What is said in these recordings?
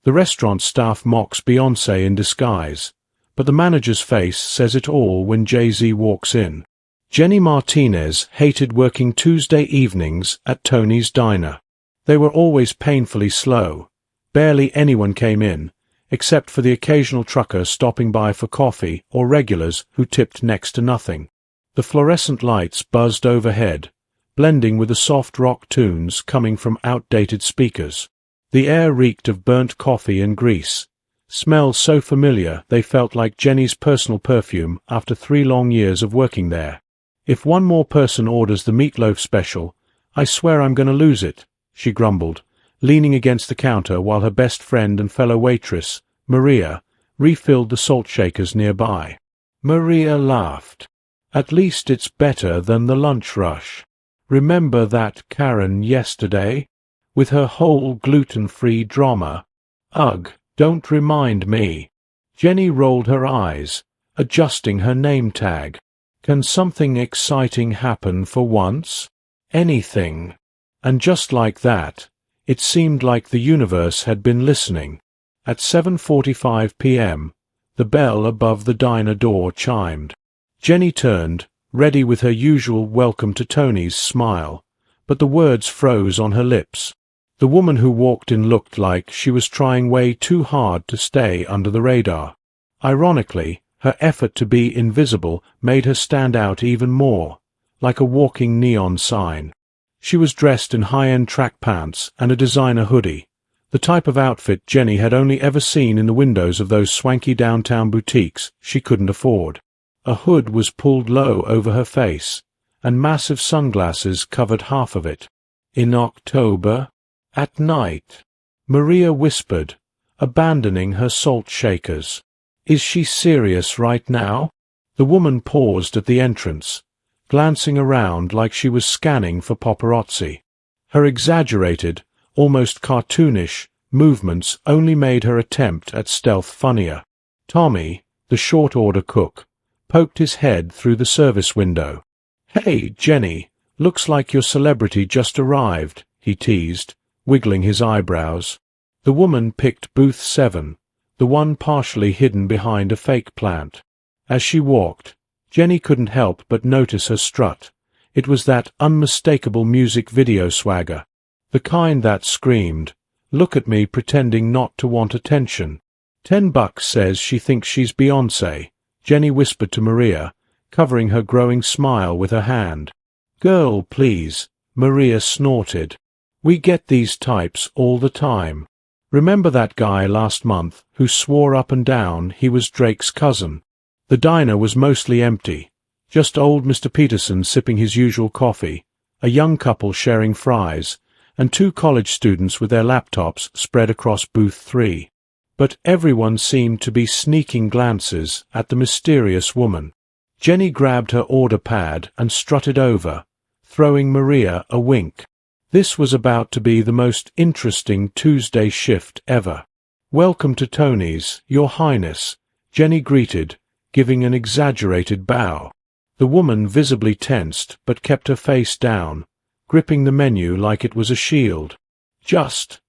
The restaurant staff mocks Beyoncé in disguise, but the manager's face says it all when Jay-Z walks in. Jenny Martinez hated working Tuesday evenings at Tony's Diner. They were always painfully slow. Barely anyone came in, except for the occasional trucker stopping by for coffee or regulars who tipped next to nothing. The fluorescent lights buzzed overhead, blending with the soft rock tunes coming from outdated speakers. The air reeked of burnt coffee and grease, smells so familiar they felt like Jenny's personal perfume after 3 long years of working there. "If one more person orders the meatloaf special, I swear I'm going to lose it," she grumbled, leaning against the counter while her best friend and fellow waitress, Maria, refilled the salt shakers nearby. Maria laughed. "At least it's better than the lunch rush. Remember that Karen yesterday? With her whole gluten-free drama? Ugh, don't remind me." Jenny rolled her eyes, adjusting her name tag. "Can something exciting happen for once? Anything." And just like that, it seemed like the universe had been listening. At 7:45 p.m., the bell above the diner door chimed. Jenny turned, ready with her usual welcome to Tony's smile, but the words froze on her lips. The woman who walked in looked like she was trying way too hard to stay under the radar. Ironically, her effort to be invisible made her stand out even more, like a walking neon sign. She was dressed in high-end track pants and a designer hoodie, the type of outfit Jenny had only ever seen in the windows of those swanky downtown boutiques she couldn't afford. A hood was pulled low over her face, and massive sunglasses covered half of it. "In October? At night?" Maria whispered, abandoning her salt shakers. "Is she serious right now?" The woman paused at the entrance, glancing around like she was scanning for paparazzi. Her exaggerated, almost cartoonish, movements only made her attempt at stealth funnier. Tommy, the short-order cook, poked his head through the service window. "Hey, Jenny, looks like your celebrity just arrived," he teased, wiggling his eyebrows. The woman picked booth 7, the one partially hidden behind a fake plant. As she walked, Jenny couldn't help but notice her strut. It was that unmistakable music video swagger, the kind that screamed, "Look at me pretending not to want attention." $10 says she thinks she's Beyoncé, Jenny whispered to Maria, covering her growing smile with her hand. "Girl, please," Maria snorted. "We get these types all the time. Remember that guy last month who swore up and down he was Drake's cousin?" The diner was mostly empty, just old Mr. Peterson sipping his usual coffee, a young couple sharing fries, and 2 college students with their laptops spread across booth 3. But everyone seemed to be sneaking glances at the mysterious woman. Jenny grabbed her order pad and strutted over, throwing Maria a wink. This was about to be the most interesting Tuesday shift ever. "Welcome to Tony's, Your Highness," Jenny greeted, giving an exaggerated bow. The woman visibly tensed but kept her face down, gripping the menu like it was a shield. Just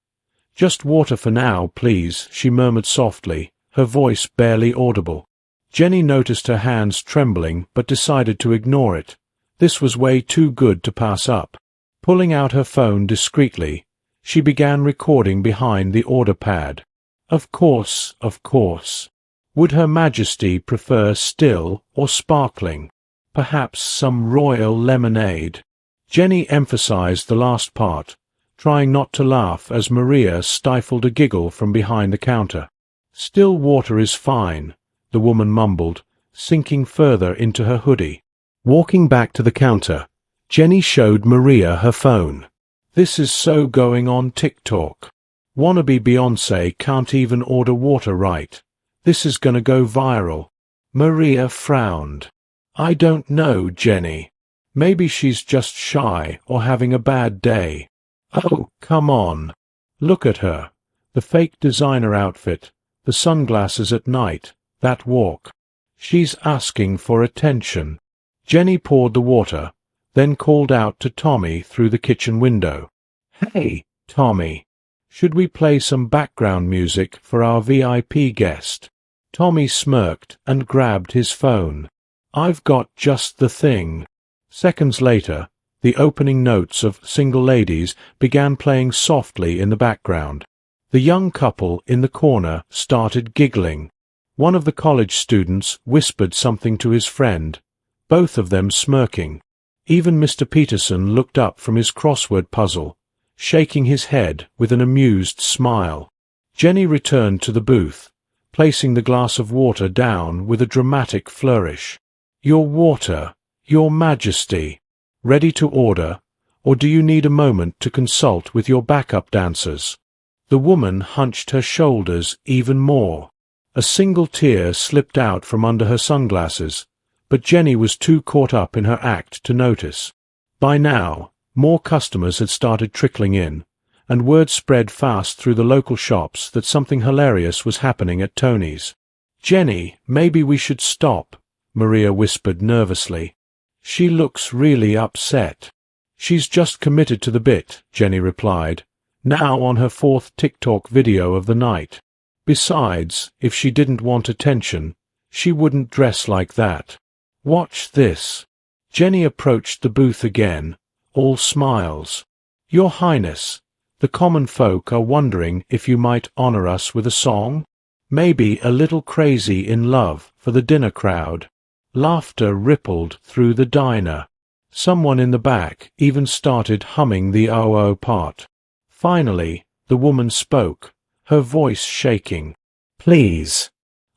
water for now, please," she murmured softly, her voice barely audible. Jenny noticed her hands trembling but decided to ignore it. This was way too good to pass up. Pulling out her phone discreetly, she began recording behind the order pad. Of course. Would Her Majesty prefer still or sparkling? Perhaps some royal lemonade. Jenny emphasized the last part, trying not to laugh as Maria stifled a giggle from behind the counter. "Still water is fine," the woman mumbled, sinking further into her hoodie. Walking back to the counter, Jenny showed Maria her phone. "This is so going on TikTok. Wannabe Beyoncé can't even order water right. This is gonna go viral." Maria frowned. "I don't know, Jenny. Maybe she's just shy or having a bad day." "Oh, come on. Look at her. The fake designer outfit, the sunglasses at night, that walk. She's asking for attention." Jenny poured the water, then called out to Tommy through the kitchen window. "Hey, Tommy." Should we play some background music for our VIP guest? Tommy smirked and grabbed his phone. I've got just the thing. Seconds later, the opening notes of Single Ladies began playing softly in the background. The young couple in the corner started giggling. One of the college students whispered something to his friend, both of them smirking. Even Mr. Peterson looked up from his crossword puzzle, shaking his head with an amused smile. Jenny returned to the booth, placing the glass of water down with a dramatic flourish. Your water, Your Majesty. Ready to order, or do you need a moment to consult with your backup dancers? The woman hunched her shoulders even more. A single tear slipped out from under her sunglasses, but Jenny was too caught up in her act to notice. By now, more customers had started trickling in, and word spread fast through the local shops that something hilarious was happening at Tony's. Jenny, maybe we should stop, Maria whispered nervously. She looks really upset. She's just committed to the bit, Jenny replied, now on her 4th TikTok video of the night. Besides, if she didn't want attention, she wouldn't dress like that. Watch this. Jenny approached the booth again, all smiles. Your Highness, the common folk are wondering if you might honor us with a song? Maybe a little crazy in love for the dinner crowd. Laughter rippled through the diner. Someone in the back even started humming the oh-oh part. Finally, the woman spoke, her voice shaking. Please,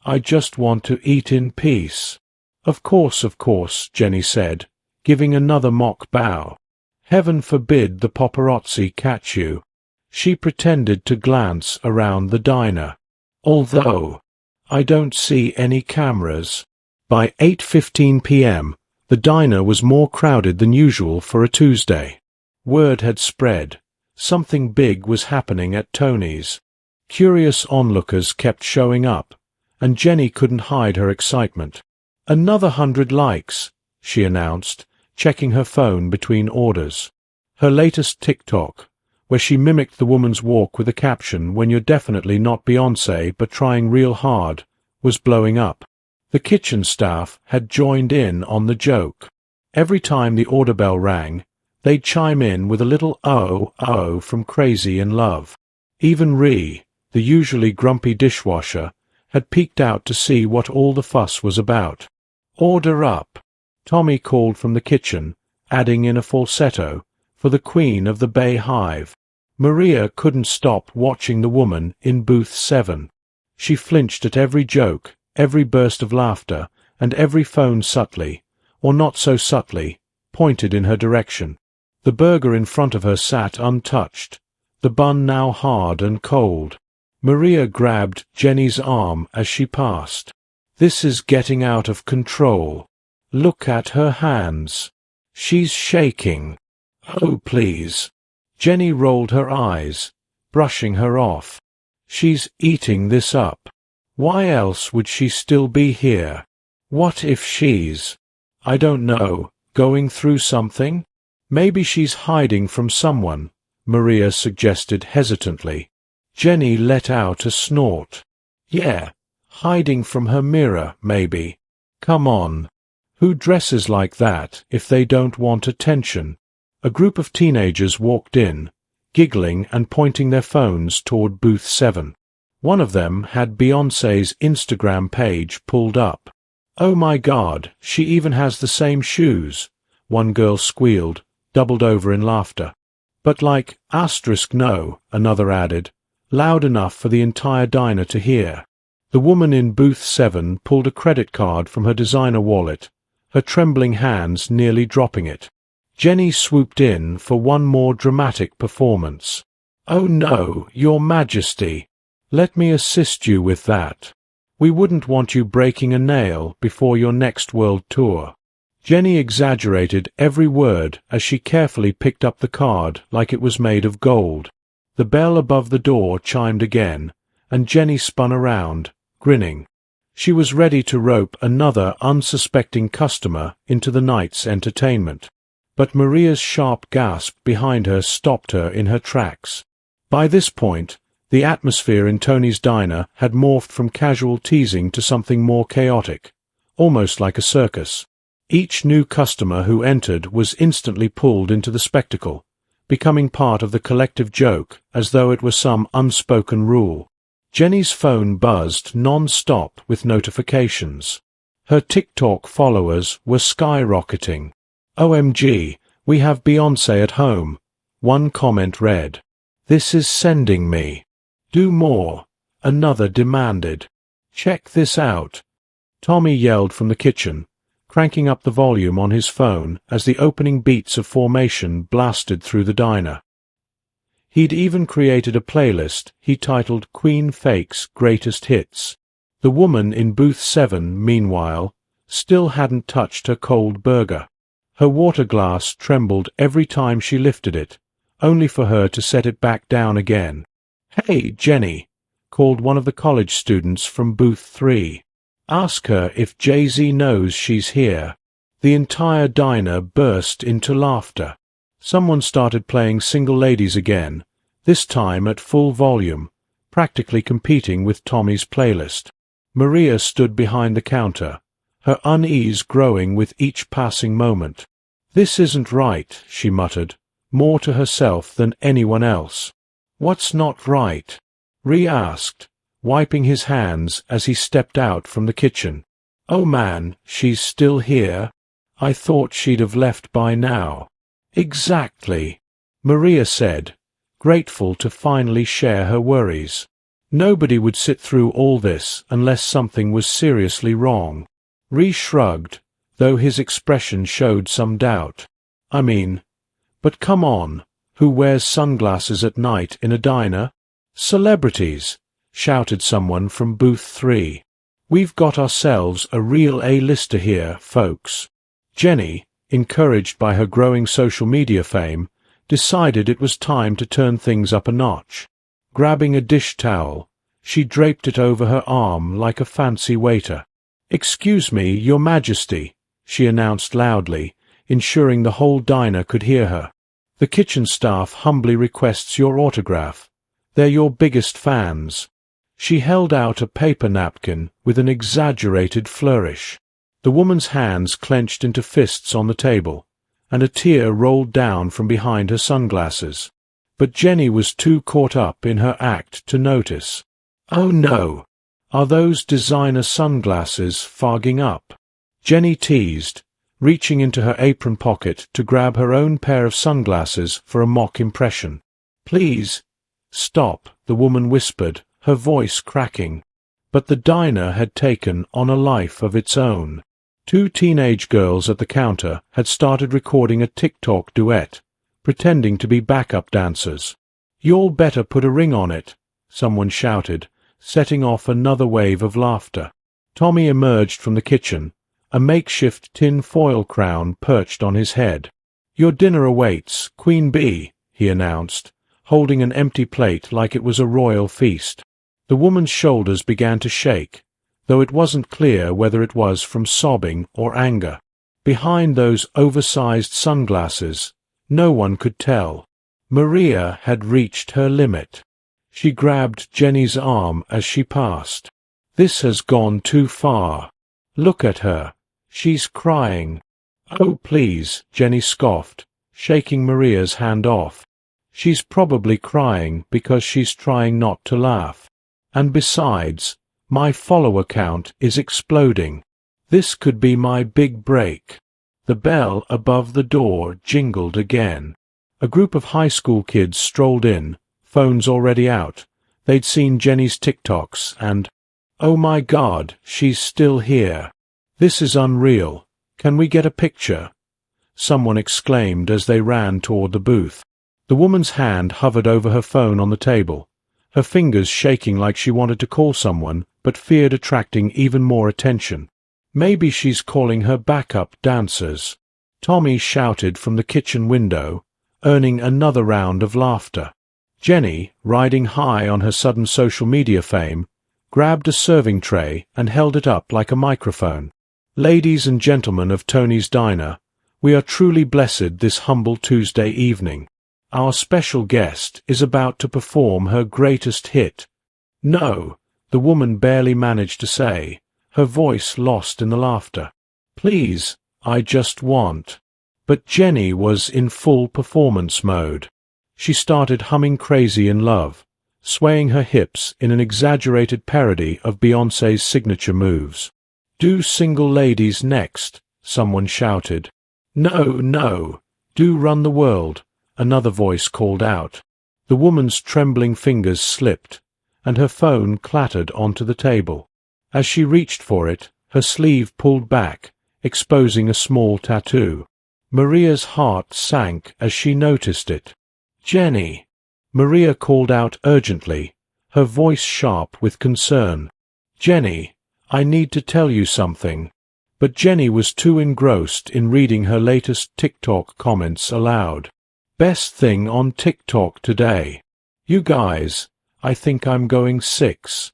I just want to eat in peace. Of course, Jenny said, giving another mock bow. Heaven forbid the paparazzi catch you. She pretended to glance around the diner. Although, I don't see any cameras. By 8:15 p.m., the diner was more crowded than usual for a Tuesday. Word had spread. Something big was happening at Tony's. Curious onlookers kept showing up, and Jenny couldn't hide her excitement. Another 100 likes, she announced, checking her phone between orders. Her latest TikTok, where she mimicked the woman's walk with a caption, "When you're definitely not Beyoncé but trying real hard," was blowing up. The kitchen staff had joined in on the joke. Every time the order bell rang, they'd chime in with a little oh from Crazy in Love. Even Ree, the usually grumpy dishwasher, had peeked out to see what all the fuss was about. Order up, Tommy called from the kitchen, adding in a falsetto, for the queen of the Bay Hive. Maria couldn't stop watching the woman in booth 7. She flinched at every joke, every burst of laughter, and every phone subtly, or not so subtly, pointed in her direction. The burger in front of her sat untouched, the bun now hard and cold. Maria grabbed Jenny's arm as she passed. This is getting out of control. Look at her hands. She's shaking. Oh, please. Jenny rolled her eyes, brushing her off. She's eating this up. Why else would she still be here? What if she's, I don't know, going through something? Maybe she's hiding from someone, Maria suggested hesitantly. Jenny let out a snort. Yeah, hiding from her mirror, maybe. Come on. Who dresses like that if they don't want attention? A group of teenagers walked in, giggling and pointing their phones toward booth 7. One of them had Beyoncé's Instagram page pulled up. Oh my God, she even has the same shoes, one girl squealed, doubled over in laughter. But like, no, another added, loud enough for the entire diner to hear. The woman in booth 7 pulled a credit card from her designer wallet, her trembling hands nearly dropping it. Jenny swooped in for one more dramatic performance. Oh no, Your Majesty. Let me assist you with that. We wouldn't want you breaking a nail before your next world tour. Jenny exaggerated every word as she carefully picked up the card like it was made of gold. The bell above the door chimed again, and Jenny spun around, grinning. She was ready to rope another unsuspecting customer into the night's entertainment. But Maria's sharp gasp behind her stopped her in her tracks. By this point, the atmosphere in Tony's diner had morphed from casual teasing to something more chaotic, almost like a circus. Each new customer who entered was instantly pulled into the spectacle, becoming part of the collective joke as though it were some unspoken rule. Jenny's phone buzzed non-stop with notifications. Her TikTok followers were skyrocketing. "OMG, we have Beyoncé at home," one comment read. "This is sending me. Do more," another demanded. "Check this out," Tommy yelled from the kitchen, cranking up the volume on his phone as the opening beats of Formation blasted through the diner. He'd even created a playlist he titled Queen Fake's Greatest Hits. The woman in booth 7, meanwhile, still hadn't touched her cold burger. Her water glass trembled every time she lifted it, only for her to set it back down again. "Hey, Jenny," called one of the college students from booth 3. "Ask her if Jay-Z knows she's here." The entire diner burst into laughter. Someone started playing Single Ladies again, this time at full volume, practically competing with Tommy's playlist. Maria stood behind the counter, her unease growing with each passing moment. "This isn't right," she muttered, more to herself than anyone else. "What's not right?" Ree asked, wiping his hands as he stepped out from the kitchen. "Oh man, she's still here? I thought she'd have left by now." "Exactly," Maria said, grateful to finally share her worries. Nobody would sit through all this unless something was seriously wrong. Ree shrugged, though his expression showed some doubt. But come on, who wears sunglasses at night in a diner?" "Celebrities," shouted someone from booth 3. "We've got ourselves a real A-lister here, folks." Jenny, encouraged by her growing social media fame, decided it was time to turn things up a notch. Grabbing a dish towel, she draped it over her arm like a fancy waiter. "Excuse me, Your Majesty," she announced loudly, ensuring the whole diner could hear her. "The kitchen staff humbly requests your autograph. They're your biggest fans." She held out a paper napkin with an exaggerated flourish. The woman's hands clenched into fists on the table, and a tear rolled down from behind her sunglasses. But Jenny was too caught up in her act to notice. "Oh no! Are those designer sunglasses fogging up?" Jenny teased, reaching into her apron pocket to grab her own pair of sunglasses for a mock impression. "Please, stop," the woman whispered, her voice cracking. But the diner had taken on a life of its own. 2 teenage girls at the counter had started recording a TikTok duet, pretending to be backup dancers. "You'll better put a ring on it," someone shouted, setting off another wave of laughter. Tommy emerged from the kitchen, a makeshift tin foil crown perched on his head. "Your dinner awaits, Queen Bee," he announced, holding an empty plate like it was a royal feast. The woman's shoulders began to shake, though it wasn't clear whether it was from sobbing or anger. Behind those oversized sunglasses, no one could tell. Maria had reached her limit. She grabbed Jenny's arm as she passed. "This has gone too far. Look at her. She's crying." "Oh, please," Jenny scoffed, shaking Maria's hand off. "She's probably crying because she's trying not to laugh. And besides, my follower count is exploding. This could be my big break." The bell above the door jingled again. A group of high school kids strolled in, phones already out. They'd seen Jenny's TikToks and, "Oh my God, she's still here. This is unreal. Can we get a picture?" someone exclaimed as they ran toward the booth. The woman's hand hovered over her phone on the table, her fingers shaking like she wanted to call someone but feared attracting even more attention. "Maybe she's calling her backup dancers," Tommy shouted from the kitchen window, earning another round of laughter. Jenny, riding high on her sudden social media fame, grabbed a serving tray and held it up like a microphone. "Ladies and gentlemen of Tony's Diner, we are truly blessed this humble Tuesday evening. Our special guest is about to perform her greatest hit." "No," the woman barely managed to say, her voice lost in the laughter. "Please, I just want." But Jenny was in full performance mode. She started humming Crazy in Love, swaying her hips in an exaggerated parody of Beyoncé's signature moves. "Do Single Ladies next," someone shouted. "No, no, do Run the World," another voice called out. The woman's trembling fingers slipped, and her phone clattered onto the table. As she reached for it, her sleeve pulled back, exposing a small tattoo. Maria's heart sank as she noticed it. "Jenny!" Maria called out urgently, her voice sharp with concern. "Jenny, I need to tell you something." But Jenny was too engrossed in reading her latest TikTok comments aloud. "Best thing on TikTok today. You guys, I think I'm going 6.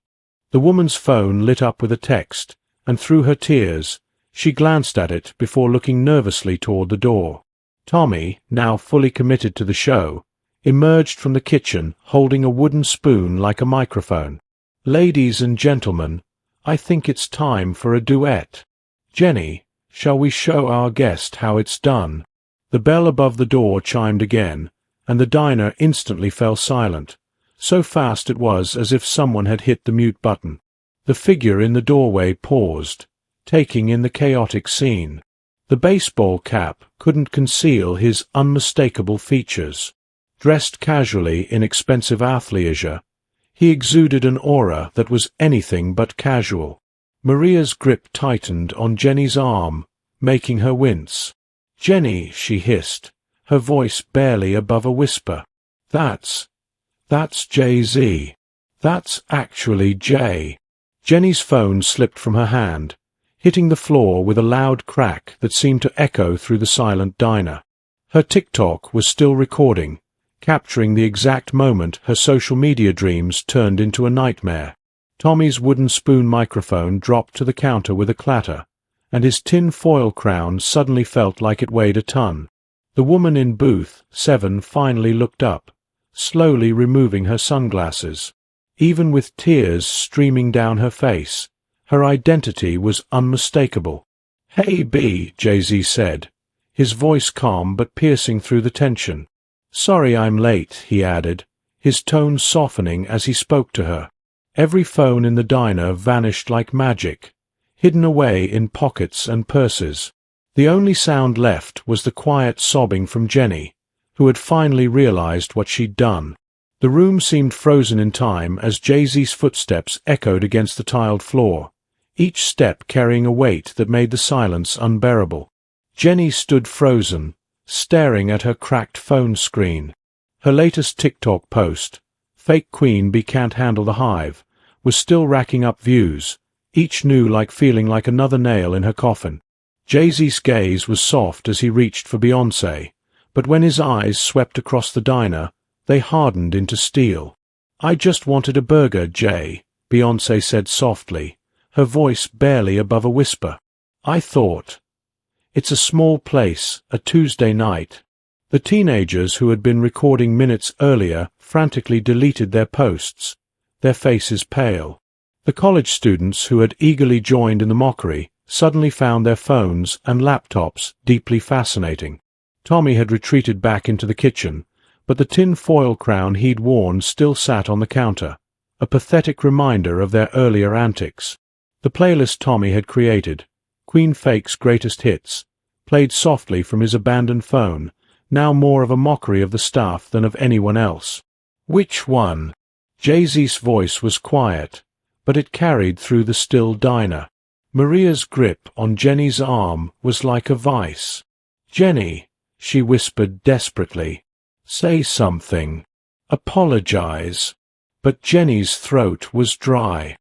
The woman's phone lit up with a text, and through her tears, she glanced at it before looking nervously toward the door. Tommy, now fully committed to the show, emerged from the kitchen holding a wooden spoon like a microphone. "Ladies and gentlemen, I think it's time for a duet. Jenny, shall we show our guest how it's done?" The bell above the door chimed again, and the diner instantly fell silent. So fast it was as if someone had hit the mute button. The figure in the doorway paused, taking in the chaotic scene. The baseball cap couldn't conceal his unmistakable features. Dressed casually in expensive athleisure, he exuded an aura that was anything but casual. Maria's grip tightened on Jenny's arm, making her wince. "Jenny," she hissed, her voice barely above a whisper. That's Jay-Z. That's actually Jay." Jenny's phone slipped from her hand, hitting the floor with a loud crack that seemed to echo through the silent diner. Her TikTok was still recording, capturing the exact moment her social media dreams turned into a nightmare. Tommy's wooden spoon microphone dropped to the counter with a clatter, and his tin foil crown suddenly felt like it weighed a ton. The woman in booth 7 finally looked up, slowly removing her sunglasses. Even with tears streaming down her face, her identity was unmistakable. "Hey B," Jay-Z said, his voice calm but piercing through the tension. "Sorry I'm late," he added, his tone softening as he spoke to her. Every phone in the diner vanished like magic, hidden away in pockets and purses. The only sound left was the quiet sobbing from Jenny, who had finally realized what she'd done. The room seemed frozen in time as Jay-Z's footsteps echoed against the tiled floor, each step carrying a weight that made the silence unbearable. Jenny stood frozen, staring at her cracked phone screen. Her latest TikTok post, "Fake Queen Bee Can't Handle the Hive," was still racking up views, each new feeling like another nail in her coffin. Jay-Z's gaze was soft as he reached for Beyoncé, but when his eyes swept across the diner, they hardened into steel. "I just wanted a burger, Jay," Beyoncé said softly, her voice barely above a whisper. "I thought. It's a small place, a Tuesday night." The teenagers who had been recording minutes earlier frantically deleted their posts, their faces pale. The college students who had eagerly joined in the mockery suddenly found their phones and laptops deeply fascinating. Tommy had retreated back into the kitchen, but the tin foil crown he'd worn still sat on the counter, a pathetic reminder of their earlier antics. The playlist Tommy had created, Queen Fake's Greatest Hits, played softly from his abandoned phone, now more of a mockery of the staff than of anyone else. "Which one?" Jay-Z's voice was quiet, but it carried through the still diner. Maria's grip on Jenny's arm was like a vice. "Jenny," she whispered desperately, "say something. Apologize." But Jenny's throat was dry.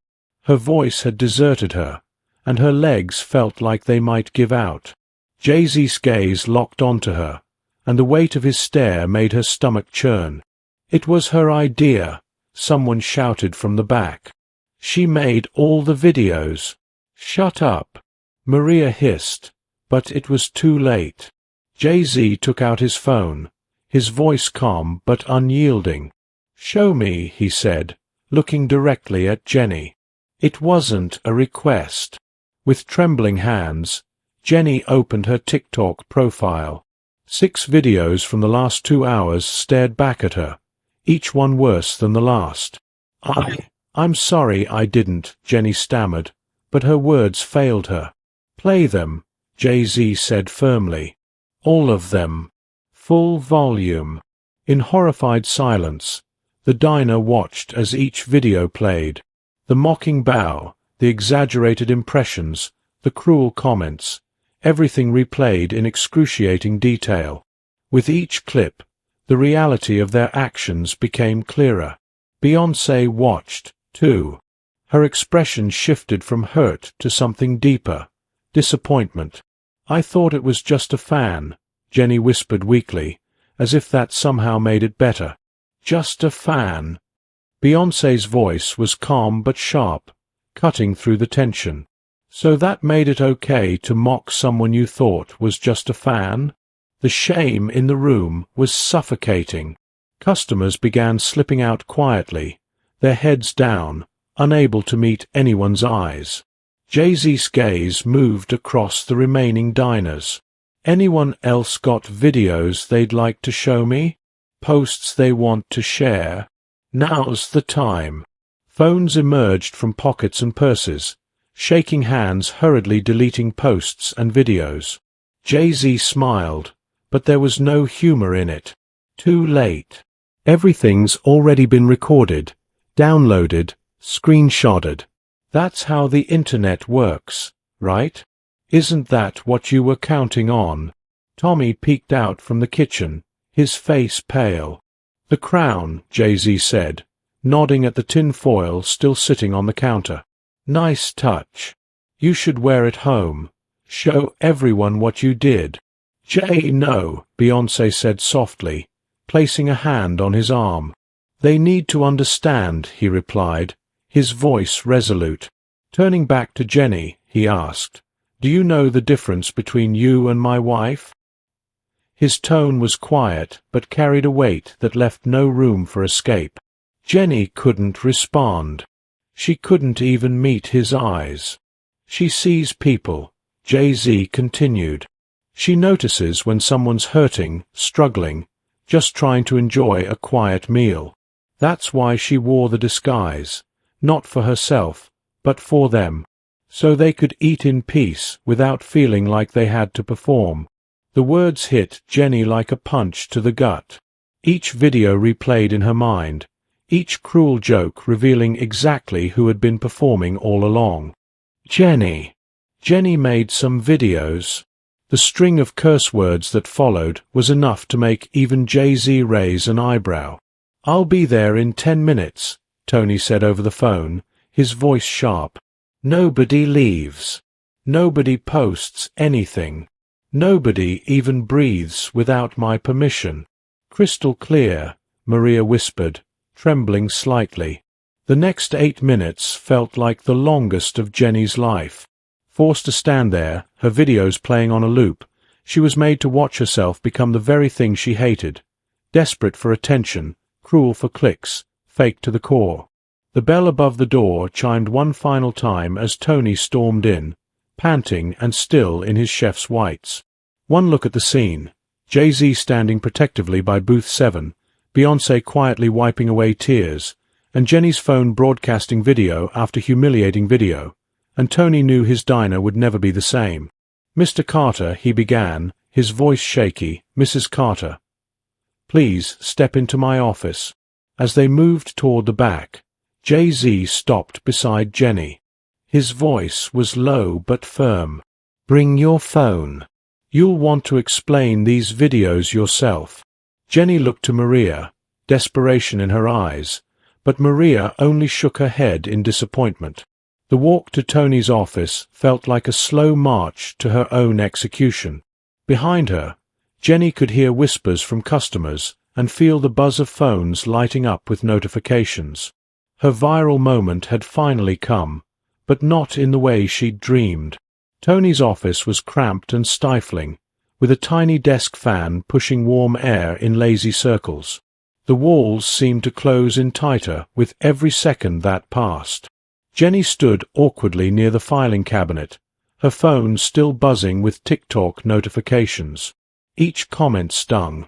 Her voice had deserted her, and her legs felt like they might give out. Jay-Z's gaze locked onto her, and the weight of his stare made her stomach churn. "It was her idea," someone shouted from the back. "She made all the videos." "Shut up," Maria hissed, but it was too late. Jay-Z took out his phone, his voice calm but unyielding. "Show me," he said, looking directly at Jenny. It wasn't a request. With trembling hands, Jenny opened her TikTok profile. 6 videos from the last 2 hours stared back at her, each one worse than the last. I'm sorry I didn't," Jenny stammered, but her words failed her. "Play them," Jay-Z said firmly. "All of them. Full volume." In horrified silence, the diner watched as each video played. The mocking bow, the exaggerated impressions, the cruel comments, everything replayed in excruciating detail. With each clip, the reality of their actions became clearer. Beyoncé watched, too. Her expression shifted from hurt to something deeper, disappointment. "I thought it was just a fan," Jenny whispered weakly, as if that somehow made it better. "Just a fan." Beyoncé's voice was calm but sharp, cutting through the tension. "So that made it okay to mock someone you thought was just a fan?" The shame in the room was suffocating. Customers began slipping out quietly, their heads down, unable to meet anyone's eyes. Jay-Z's gaze moved across the remaining diners. "Anyone else got videos they'd like to show me? Posts they want to share? Now's the time." Phones emerged from pockets and purses, shaking hands hurriedly deleting posts and videos. Jay-Z smiled, but there was no humor in it. Too late. Everything's already been recorded, downloaded, screenshotted. That's how the internet works, right? Isn't that what you were counting on? Tommy peeked out from the kitchen, his face pale. "The crown," Jay-Z said, nodding at the tin foil still sitting on the counter. "Nice touch. You should wear it home. Show everyone what you did." "Jay, no," Beyoncé said softly, placing a hand on his arm. "They need to understand," he replied, his voice resolute. Turning back to Jenny, he asked, "Do you know the difference between you and my wife?" His tone was quiet, but carried a weight that left no room for escape. Jenny couldn't respond. She couldn't even meet his eyes. "She sees people," Jay-Z continued. "She notices when someone's hurting, struggling, just trying to enjoy a quiet meal. That's why she wore the disguise, not for herself, but for them, so they could eat in peace without feeling like they had to perform." The words hit Jenny like a punch to the gut. Each video replayed in her mind, each cruel joke revealing exactly who had been performing all along. Jenny made some videos. The string of curse words that followed was enough to make even Jay-Z raise an eyebrow. "I'll be there in 10 minutes, Tony said over the phone, his voice sharp. "Nobody leaves. Nobody posts anything. Nobody even breathes without my permission." "Crystal clear," Maria whispered, trembling slightly. The next 8 minutes felt like the longest of Jenny's life. Forced to stand there, her videos playing on a loop, she was made to watch herself become the very thing she hated. Desperate for attention, cruel for clicks, fake to the core. The bell above the door chimed one final time as Tony stormed in, panting and still in his chef's whites. One look at the scene, Jay-Z standing protectively by booth 7, Beyoncé quietly wiping away tears, and Jenny's phone broadcasting video after humiliating video, and Tony knew his diner would never be the same. "Mr. Carter," he began, his voice shaky, "Mrs. Carter, please step into my office." As they moved toward the back, Jay-Z stopped beside Jenny. His voice was low but firm. "Bring your phone. You'll want to explain these videos yourself." Jenny looked to Maria, desperation in her eyes, but Maria only shook her head in disappointment. The walk to Tony's office felt like a slow march to her own execution. Behind her, Jenny could hear whispers from customers and feel the buzz of phones lighting up with notifications. Her viral moment had finally come, but not in the way she'd dreamed. Tony's office was cramped and stifling, with a tiny desk fan pushing warm air in lazy circles. The walls seemed to close in tighter with every second that passed. Jenny stood awkwardly near the filing cabinet, her phone still buzzing with TikTok notifications. Each comment stung.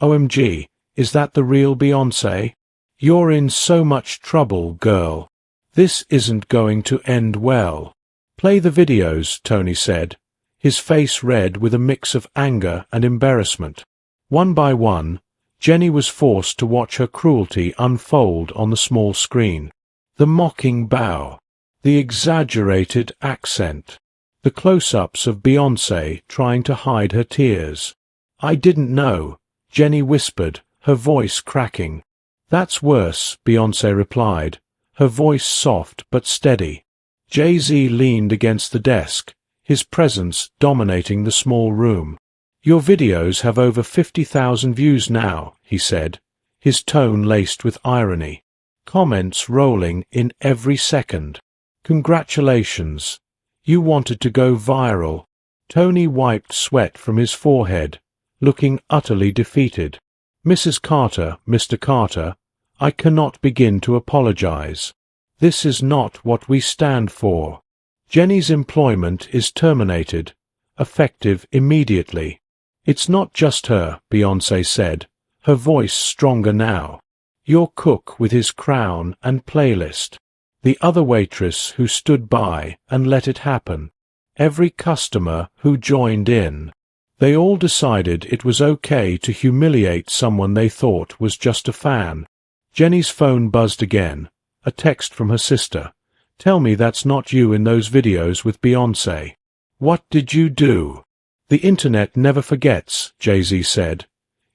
OMG, is that the real Beyoncé? You're in so much trouble, girl. This isn't going to end well. Play the videos, Tony said, his face red with a mix of anger and embarrassment. One by one, Jenny was forced to watch her cruelty unfold on the small screen. The mocking bow, the exaggerated accent, the close-ups of Beyoncé trying to hide her tears. I didn't know, Jenny whispered, her voice cracking. That's worse, Beyoncé replied, her voice soft but steady. Jay-Z leaned against the desk, his presence dominating the small room. Your videos have over 50,000 views now, he said, his tone laced with irony. Comments rolling in every second. Congratulations. You wanted to go viral. Tony wiped sweat from his forehead, looking utterly defeated. Mrs. Carter, Mr. Carter, I cannot begin to apologize. This is not what we stand for. Jenny's employment is terminated, effective immediately. It's not just her, Beyoncé said, her voice stronger now. Your cook with his crown and playlist. The other waitress who stood by and let it happen. Every customer who joined in. They all decided it was okay to humiliate someone they thought was just a fan. Jenny's phone buzzed again, a text from her sister. Tell me that's not you in those videos with Beyoncé. What did you do? The internet never forgets, Jay-Z said,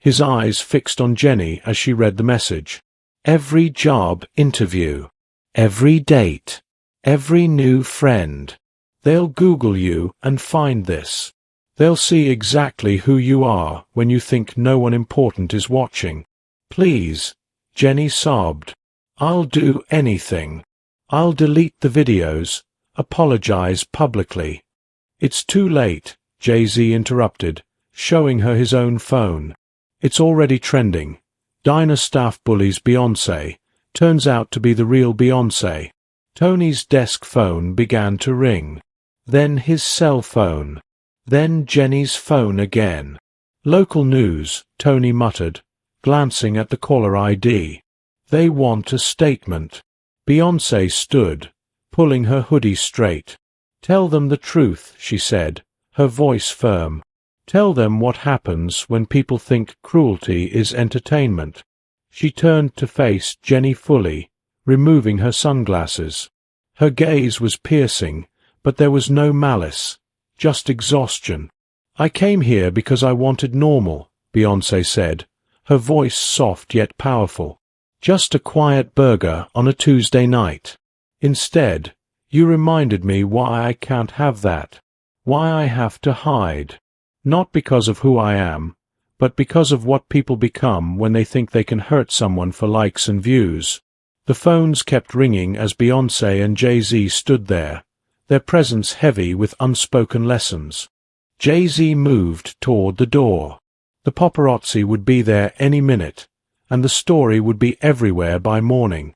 his eyes fixed on Jenny as she read the message. Every job interview, every date, every new friend. They'll Google you and find this. They'll see exactly who you are when you think no one important is watching. Please, Jenny sobbed. I'll do anything. I'll delete the videos, apologize publicly. It's too late, Jay-Z interrupted, showing her his own phone. It's already trending. Diner staff bullies Beyoncé. Turns out to be the real Beyoncé. Tony's desk phone began to ring. Then his cell phone. Then Jenny's phone again. Local news, Tony muttered, glancing at the caller ID. They want a statement. Beyoncé stood, pulling her hoodie straight. Tell them the truth, she said, her voice firm. Tell them what happens when people think cruelty is entertainment. She turned to face Jenny fully, removing her sunglasses. Her gaze was piercing, but there was no malice, just exhaustion. I came here because I wanted normal, Beyoncé said, her voice soft yet powerful. Just a quiet burger on a Tuesday night. Instead, you reminded me why I can't have that, why I have to hide. Not because of who I am, but because of what people become when they think they can hurt someone for likes and views. The phones kept ringing as Beyoncé and Jay-Z stood there, their presence heavy with unspoken lessons. Jay-Z moved toward the door. The paparazzi would be there any minute, and the story would be everywhere by morning.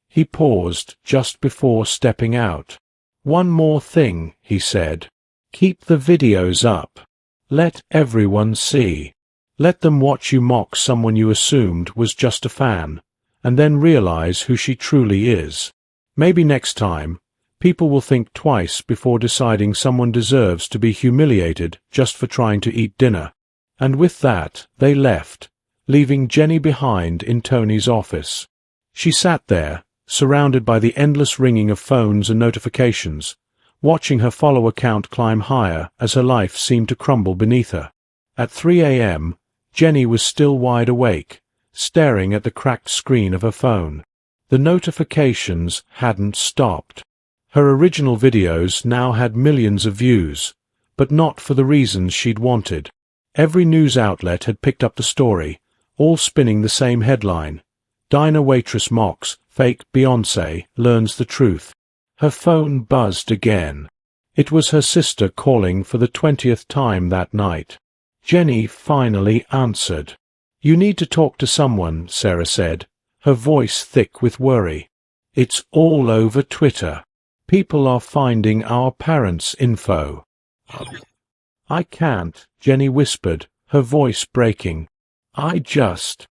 He paused just before stepping out. One more thing, he said. Keep the videos up. Let everyone see. Let them watch you mock someone you assumed was just a fan, and then realize who she truly is. Maybe next time, people will think twice before deciding someone deserves to be humiliated just for trying to eat dinner. And with that, they left, leaving Jenny behind in Tony's office. She sat there, surrounded by the endless ringing of phones and notifications, watching her follower count climb higher as her life seemed to crumble beneath her. At 3 a.m., Jenny was still wide awake, staring at the cracked screen of her phone. The notifications hadn't stopped. Her original videos now had millions of views, but not for the reasons she'd wanted. Every news outlet had picked up the story, all spinning the same headline. Diner waitress mocks, fake Beyoncé learns the truth. Her phone buzzed again. It was her sister calling for the 20th time that night. Jenny finally answered. "You need to talk to someone," Sarah said, her voice thick with worry. "It's all over Twitter. People are finding our parents' info." "I can't," Jenny whispered, her voice breaking. I can't."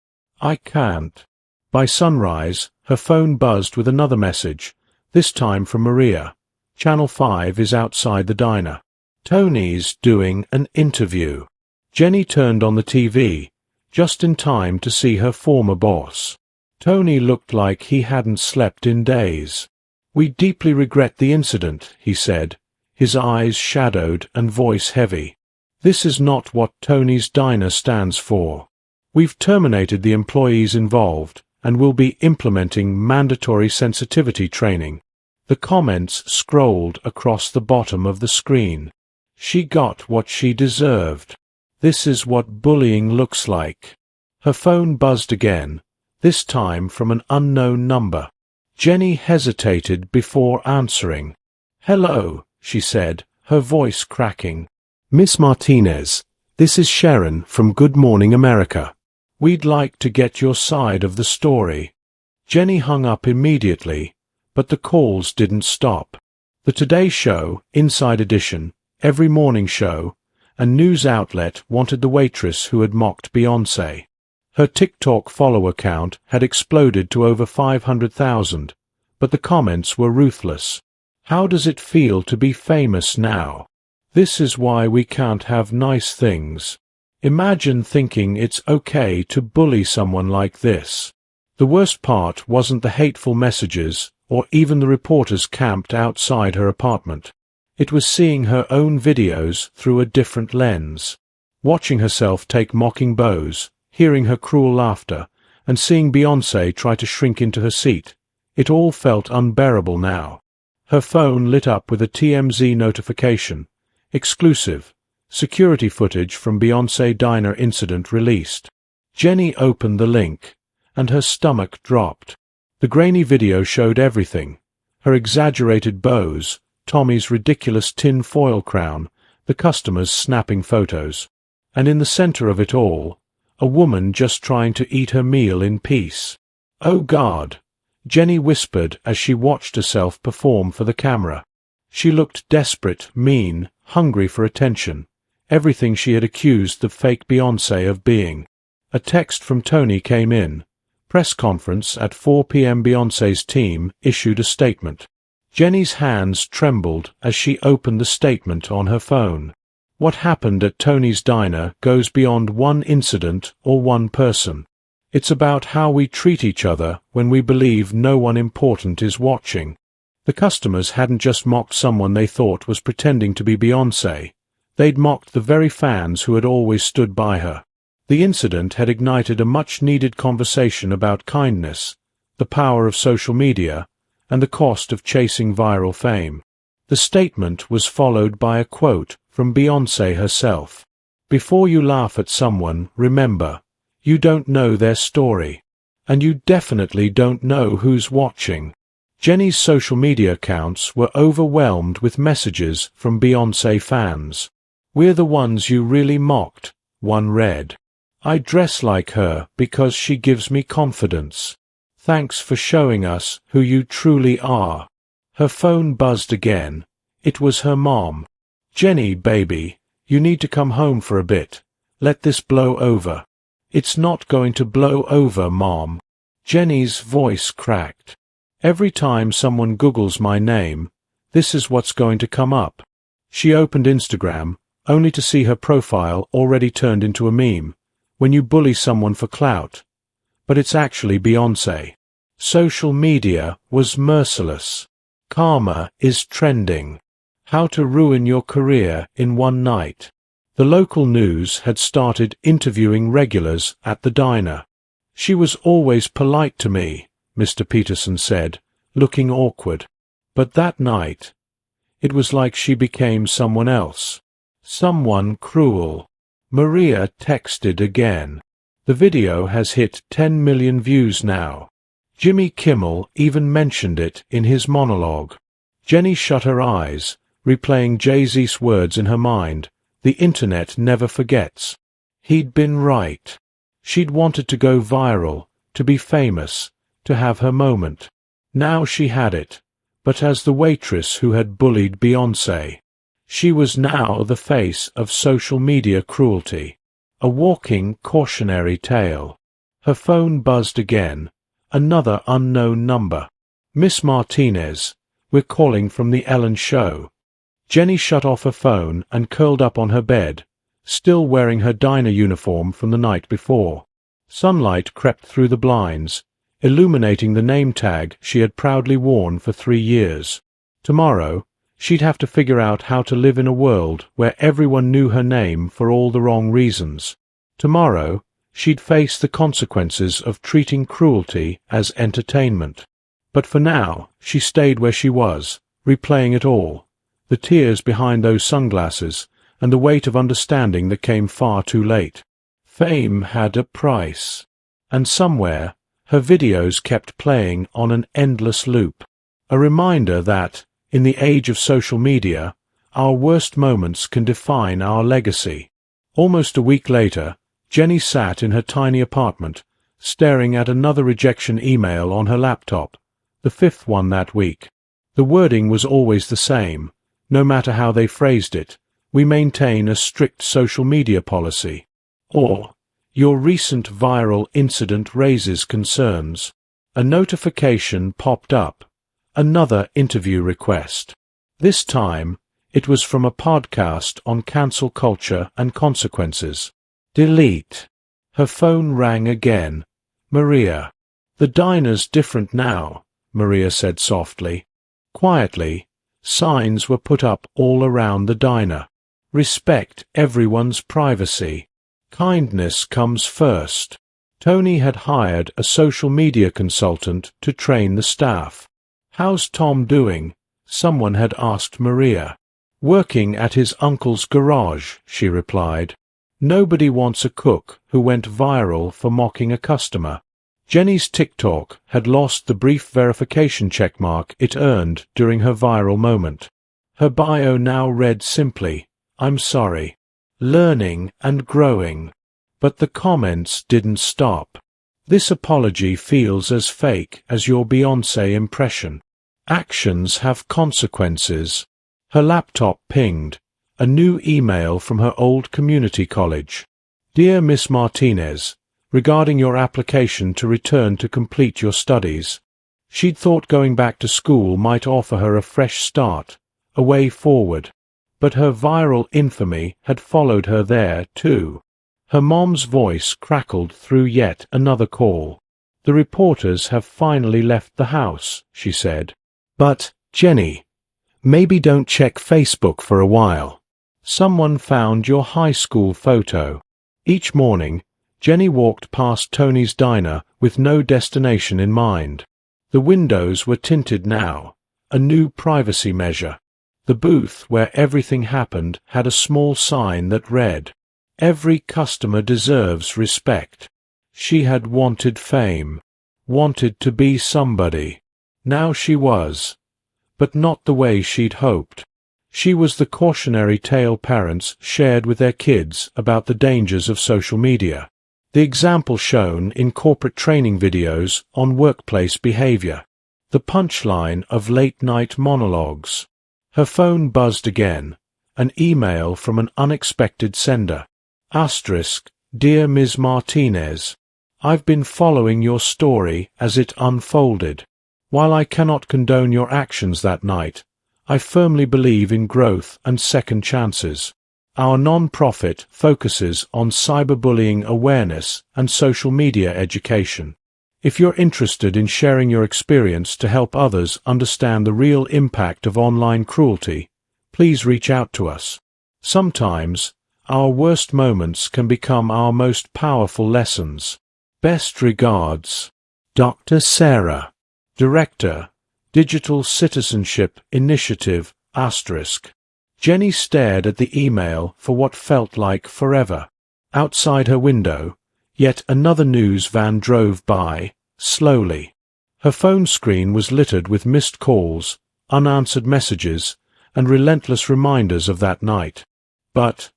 By sunrise, her phone buzzed with another message, this time from Maria. Channel 5 is outside the diner. "Tony's doing an interview." Jenny turned on the TV, just in time to see her former boss. Tony looked like he hadn't slept in days. "We deeply regret the incident," he said, his eyes shadowed and voice heavy. "This is not what Tony's Diner stands for. We've terminated the employees involved and will be implementing mandatory sensitivity training." The comments scrolled across the bottom of the screen. "She got what she deserved. This is what bullying looks like." Her phone buzzed again, this time from an unknown number. Jenny hesitated before answering. "Hello," she said, her voice cracking. "Miss Martinez, this is Sharon from Good Morning America. We'd like to get your side of the story." Jenny hung up immediately, but the calls didn't stop. The Today Show, Inside Edition, Every Morning Show, and news outlet wanted the waitress who had mocked Beyoncé. Her TikTok follower count had exploded to over 500,000, but the comments were ruthless. "How does it feel to be famous now? This is why we can't have nice things. Imagine thinking it's okay to bully someone like this." The worst part wasn't the hateful messages or even the reporters camped outside her apartment. It was seeing her own videos through a different lens. Watching herself take mocking bows, hearing her cruel laughter, and seeing Beyoncé try to shrink into her seat. It all felt unbearable now. Her phone lit up with a TMZ notification. "Exclusive. Security footage from Beyoncé diner incident released." Jenny opened the link, and her stomach dropped. The grainy video showed everything. Her exaggerated bows, Tommy's ridiculous tin foil crown, the customers snapping photos. And in the center of it all, a woman just trying to eat her meal in peace. "Oh God," Jenny whispered as she watched herself perform for the camera. She looked desperate, mean, hungry for attention, everything she had accused the fake Beyoncé of being. A text from Tony came in. Press conference at 4 p.m. Beyoncé's team issued a statement. Jenny's hands trembled as she opened the statement on her phone. What happened at Tony's Diner goes beyond one incident or one person. It's about how we treat each other when we believe no one important is watching. The customers hadn't just mocked someone they thought was pretending to be Beyoncé. They'd mocked the very fans who had always stood by her. The incident had ignited a much-needed conversation about kindness, the power of social media, and the cost of chasing viral fame. The statement was followed by a quote from Beyoncé herself. "Before you laugh at someone, remember, you don't know their story. And you definitely don't know who's watching." Jenny's social media accounts were overwhelmed with messages from Beyoncé fans. "We're the ones you really mocked," one read. "I dress like her because she gives me confidence. Thanks for showing us who you truly are." Her phone buzzed again. It was her mom. "Jenny, baby, you need to come home for a bit. Let this blow over." "It's not going to blow over, Mom." Jenny's voice cracked. "Every time someone Googles my name, this is what's going to come up." She opened Instagram, only to see her profile already turned into a meme. When you bully someone for clout. But it's actually Beyoncé. Social media was merciless. Karma is trending. How to ruin your career in one night. The local news had started interviewing regulars at the diner. "She was always polite to me," Mr. Peterson said, looking awkward. But that night, it was like she became someone else. Someone cruel. Maria texted again. The video has hit 10 million views now. Jimmy Kimmel even mentioned it in his monologue. Jenny shut her eyes, replaying Jay-Z's words in her mind. The internet never forgets. He'd been right. She'd wanted to go viral, to be famous, to have her moment. Now she had it, but as the waitress who had bullied Beyoncé. She was now the face of social media cruelty, a walking cautionary tale. Her phone buzzed again, another unknown number. "Miss Martinez, we're calling from the Ellen Show." Jenny shut off her phone and curled up on her bed, still wearing her diner uniform from the night before. Sunlight crept through the blinds, illuminating the name tag she had proudly worn for 3 years. Tomorrow, she'd have to figure out how to live in a world where everyone knew her name for all the wrong reasons. Tomorrow, she'd face the consequences of treating cruelty as entertainment. But for now, she stayed where she was, replaying it all, the tears behind those sunglasses, and the weight of understanding that came far too late. Fame had a price, and somewhere her videos kept playing on an endless loop, a reminder that, in the age of social media, our worst moments can define our legacy. Almost a week later, Jenny sat in her tiny apartment, staring at another rejection email on her laptop, the 5th one that week. The wording was always the same. No matter how they phrased it, "We maintain a strict social media policy." Or, "Your recent viral incident raises concerns." A notification popped up. Another interview request. This time, it was from a podcast on cancel culture and consequences. Delete. Her phone rang again. "Maria." "The diner's different now," Maria said softly. Quietly, signs were put up all around the diner. "Respect everyone's privacy. Kindness comes first." Tony had hired a social media consultant to train the staff. "How's Tom doing?" someone had asked Maria. "Working at his uncle's garage," she replied. Nobody wants a cook who went viral for mocking a customer. Jenny's TikTok had lost the brief verification checkmark it earned during her viral moment. Her bio now read simply, "I'm sorry. Learning and growing." But the comments didn't stop. "This apology feels as fake as your Beyoncé impression. Actions have consequences." Her laptop pinged. A new email from her old community college. "Dear Miss Martinez, regarding your application to return to complete your studies." She'd thought going back to school might offer her a fresh start, a way forward. But her viral infamy had followed her there, too. Her mom's voice crackled through yet another call. "The reporters have finally left the house," she said. "But, Jenny, maybe don't check Facebook for a while. Someone found your high school photo." Each morning, Jenny walked past Tony's diner with no destination in mind. The windows were tinted now, a new privacy measure. The booth where everything happened had a small sign that read, "Every customer deserves respect." She had wanted fame, wanted to be somebody. Now she was, but not the way she'd hoped. She was the cautionary tale parents shared with their kids about the dangers of social media. The example shown in corporate training videos on workplace behavior. The punchline of late-night monologues. Her phone buzzed again. An email from an unexpected sender. "Dear Ms. Martinez, I've been following your story as it unfolded. While I cannot condone your actions that night, I firmly believe in growth and second chances. Our non-profit focuses on cyberbullying awareness and social media education. If you're interested in sharing your experience to help others understand the real impact of online cruelty, please reach out to us. Sometimes, our worst moments can become our most powerful lessons. Best regards, Dr. Sarah, Director, Digital Citizenship Initiative, *. Jenny stared at the email for what felt like forever. Outside her window, yet another news van drove by, slowly. Her phone screen was littered with missed calls, unanswered messages, and relentless reminders of that night. But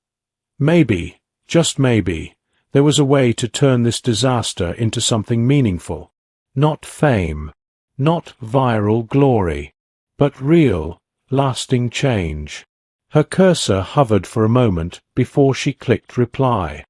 maybe, Just maybe, there was a way to turn this disaster into something meaningful. Not fame, not viral glory, but real, lasting change. Her cursor hovered for a moment before she clicked reply.